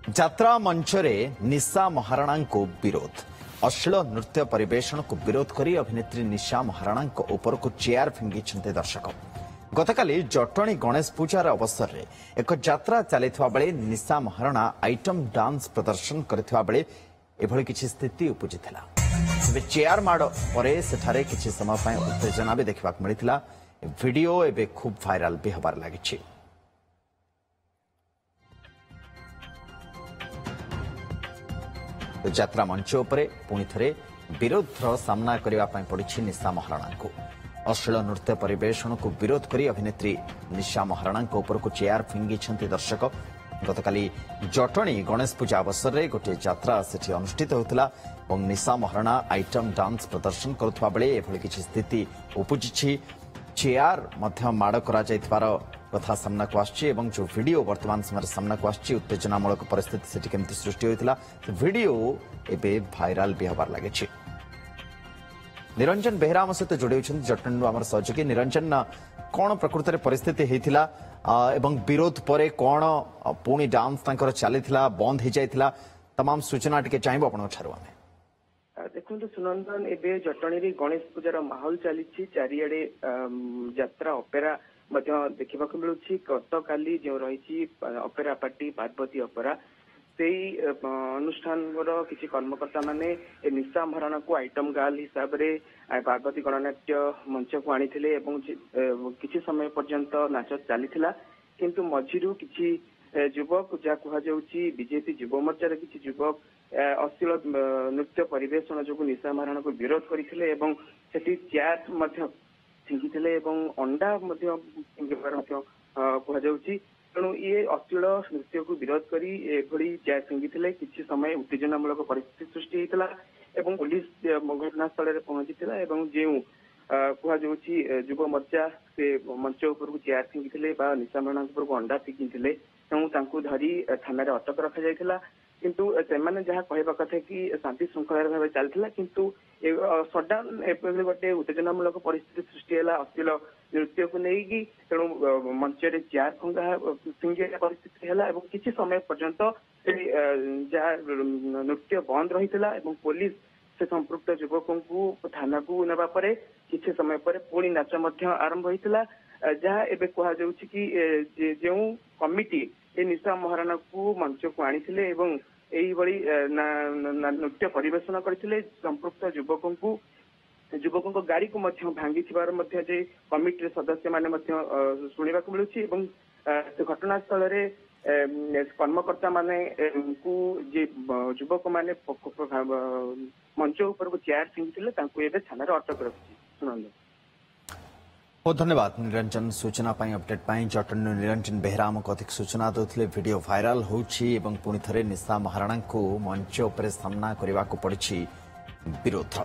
ଯାତ୍ରା ମଞ୍ଚରେ ନିଶା ମହାରଣାଙ୍କୁ ବିରୋଧ ଅଶ୍ଳୀଳ ନୃତ୍ୟ ପରିବେଷଣକୁ ବିରୋଧ କରି ଅଭିନେତ୍ରୀ ନିଶା ମହାରଣାଙ୍କ ଉପରକୁ ଚେୟାର ଫିଙ୍ଗିଛନ୍ତି ଦର୍ଶକ। ଗତକାଲି ଜଟଣୀ ଗଣେଶ ପୂଜାର ଅବସରରେ ଏକ ଯାତ୍ରା ଚାଲିଥିବା ବେଳେ ନିଶା ମହାରଣା ଆଇଟମ ଡାନ୍ସ ପ୍ରଦର୍ଶନ କରିଥିବା ବେଳେ ଏଭଳି କିଛି ସ୍ଥିତି ଉପୁଜିଥିଲା। ତେବେ ଚେୟାର ମାଡ଼ ପରେ ସେଠାରେ କିଛି ସମୟ ପାଇଁ ଉତ୍ତେଜନା ବି ଦେଖିବାକୁ ମିଳିଥିଲା। ଭିଡିଓ ଏବେ ଖୁବ୍ ଭାଇରାଲ ବି ହେବାରେ ଲାଗିଛି। ଯାତ୍ରା ମଞ୍ଚ ଉପରେ ପୁଣି ଥରେ ବିରୋଧର ସାମ୍ନା କରିବା ପାଇଁ ପଡ଼ିଛି ନିଶା ମହାରଣାଙ୍କୁ। ଅଶ୍ଳୀଳ ନୃତ୍ୟ ପରିବେଷଣକୁ ବିରୋଧ କରି ଅଭିନେତ୍ରୀ ନିଶା ମହାରଣାଙ୍କ ଉପରକୁ ଚେୟାର ଫିଙ୍ଗିଛନ୍ତି ଦର୍ଶକ। ଗତକାଲି ଜଟଣୀ ଗଣେଶ ପୂଜା ଅବସରରେ ଗୋଟିଏ ଯାତ୍ରା ସେଠି ଅନୁଷ୍ଠିତ ହେଉଥିଲା ଏବଂ ନିଶା ମହାରଣା ଆଇଟମ ଡାନ୍ସ ପ୍ରଦର୍ଶନ କରୁଥିବା ବେଳେ ଏଭଳି କିଛି ସ୍ଥିତି ଉପୁଜିଛି। ଚେୟାର ମଧ୍ୟ ମାଡ଼ କରାଯାଇଥିବାର କଥା ସାମ୍ନାକୁ ଆସିଛି ଏବଂ ଯେଉଁ ଭିଡିଓ ବର୍ତ୍ତମାନ ସମୟରେ ସାମ୍ନାକୁ ଆସିଛି ଉତ୍ତେଜନାମୂଳକ ପରିସ୍ଥିତି ସେଠି କେମିତି ସୃଷ୍ଟି ହୋଇଥିଲା ଭିଡିଓ ଏବେ ଭାଇରାଲ ବି ହେବାର ଲାଗିଛି। ନିରଞ୍ଜନ ବେହେରା ଆମ ସହିତ ଯୋଡ଼ି ହୋଇଛନ୍ତି ଜଟଣୀରୁ ଆମର ସହଯୋଗୀ। ନିରଞ୍ଜନ, କ'ଣ ପ୍ରକୃତରେ ପରିସ୍ଥିତି ହେଇଥିଲା ଏବଂ ବିରୋଧ ପରେ କ'ଣ ପୁଣି ଡାନ୍ସ ତାଙ୍କର ଚାଲିଥିଲା ବନ୍ଦ ହେଇଯାଇଥିଲା ତମାମ ସୂଚନା ଟିକେ ଚାହିଁବୁ ଆପଣଙ୍କ ଠାରୁ ଆମେ। ଦେଖନ୍ତୁ ସୁନନ୍ଦନ, ଏବେ ଜଟଣୀରେ ଗଣେଶ ପୂଜାର ମାହୋଲ ଚାଲିଛି। ଚାରିଆଡେ ଯାତ୍ରା ଅପେରା ମଧ୍ୟ ଦେଖିବାକୁ ମିଳୁଛି। ଗତକାଲି ଯେଉଁ ରହିଛି ଅପେରା ପାର୍ଟି ପାର୍ବତୀ ଅପେରା, ସେଇ ଅନୁଷ୍ଠାନର କିଛି କର୍ମକର୍ତ୍ତା ମାନେ ନିଶା ମହାରଣାକୁ ଆଇଟମ ଗାର୍ଲ ହିସାବରେ ପାର୍ବତୀ ଗଣନାଟ୍ୟ ମଞ୍ଚକୁ ଆଣିଥିଲେ ଏବଂ କିଛି ସମୟ ପର୍ଯ୍ୟନ୍ତ ନାଚ ଚାଲିଥିଲା। କିନ୍ତୁ ମଝିରୁ କିଛି ଯୁବକ, ଯାହା କୁହାଯାଉଛି ବିଜେପି ଯୁବ ମୋର୍ଚ୍ଚାର କିଛି ଯୁବକ ଅଶ୍ଳୀଳ ନୃତ୍ୟ ପରିବେଷଣ ଯୋଗୁଁ ନିଶା ମହାରଣାକୁ ବିରୋଧ କରିଥିଲେ ଏବଂ ସେଠି ଚେୟାର ମଧ୍ୟ ଫିଙ୍ଗିଥିଲେ ଏବଂ ଅଣ୍ଡା ମଧ୍ୟ ଫିଙ୍ଗିବାର ମଧ୍ୟ କୁହାଯାଉଛି। ତେଣୁ ଇଏ ଅଶ୍ଳୀଳ ନୃତ୍ୟକୁ ବିରୋଧ କରି ଏଭଳି ଚେୟାର ଫିଙ୍ଗିଥିଲେ। କିଛି ସମୟ ଉତ୍ତେଜନାମୂଳକ ପରିସ୍ଥିତି ସୃଷ୍ଟି ହୋଇଥିଲା ଏବଂ ପୋଲିସ ଘଟଣାସ୍ଥଳରେ ପହଞ୍ଚିଥିଲା ଏବଂ ଯେଉଁ କୁହାଯାଉଛି ଯୁବ ମୋର୍ଚ୍ଚା ସେ ମଞ୍ଚ ଉପରକୁ ଚେୟାର ଫିଙ୍ଗିଥିଲେ ବା ନିଶା ମହାରଣାଙ୍କ ଉପରକୁ ଅଣ୍ଡା ଫିଙ୍ଗିଥିଲେ ତେଣୁ ତାଙ୍କୁ ଧରି ଥାନାରେ ଅଟକ ରଖାଯାଇଥିଲା। କିନ୍ତୁ ସେମାନେ ଯାହା କହିବା କଥା କି ଶାନ୍ତି ଶୃଙ୍ଖଳାରେ ଭାବେ ଚାଲିଥିଲା, କିନ୍ତୁ ସଡନ୍ ଏଭଳି ଗୋଟେ ଉତ୍ତେଜନାମୂଳକ ପରିସ୍ଥିତି ସୃଷ୍ଟି ହେଲା ଅଶ୍ଳୀଳ ନୃତ୍ୟକୁ ନେଇକି। ତେଣୁ ମଞ୍ଚରେ ଚେୟାର ଫିଙ୍ଗିବା ପରିସ୍ଥିତି ହେଲା ଏବଂ କିଛି ସମୟ ପର୍ଯ୍ୟନ୍ତ ଯାହା ନୃତ୍ୟ ବନ୍ଦ ରହିଥିଲା ଏବଂ ପୋଲିସ ସେ ସମ୍ପୃକ୍ତ ଯୁବକଙ୍କୁ ଥାନାକୁ ନେବା ପରେ କିଛି ସମୟ ପରେ ପୁଣି ନାଚ ମଧ୍ୟ ଆରମ୍ଭ ହୋଇଥିଲା। ଯାହା ଏବେ କୁହାଯାଉଛି କି ଯେଉଁ କମିଟି ଏ ନିଶା ମହାରଣାକୁ ମଞ୍ଚକୁ ଆଣିଥିଲେ ଏବଂ ଏଇଭଳି ନୃତ୍ୟ ପରିବେଷଣ କରିଥିଲେ, ସମ୍ପୃକ୍ତ ଯୁବକଙ୍କ ଗାଡିକୁ ମଧ୍ୟ ଭାଙ୍ଗିଥିବାର ମଧ୍ୟ ଯେ କମିଟିର ସଦସ୍ୟମାନେ ମଧ୍ୟ ଶୁଣିବାକୁ ମିଳୁଛି ଏବଂ ଘଟଣାସ୍ଥଳରେ କର୍ମକର୍ତ୍ତା ମାନଙ୍କୁ ଯେ ଯୁବକମାନେ ମଞ୍ଚ ଉପରକୁ ଚେୟାର ଫିଙ୍ଗିଥିଲେ ତାଙ୍କୁ ଏବେ ଥାନାରେ ଅଟକ ରଖିଛି। ଶୁଣନ୍ତୁ। बहुत धन्यवाद निरंजन सूचना अपडेट जटणी निरंजन बेहरा आमको अधिक सूचना देते वीडियो भाइराल होउछि पुणी थे निशा महाराणा को मंच उपर सामना करने को पड़ी विरोध।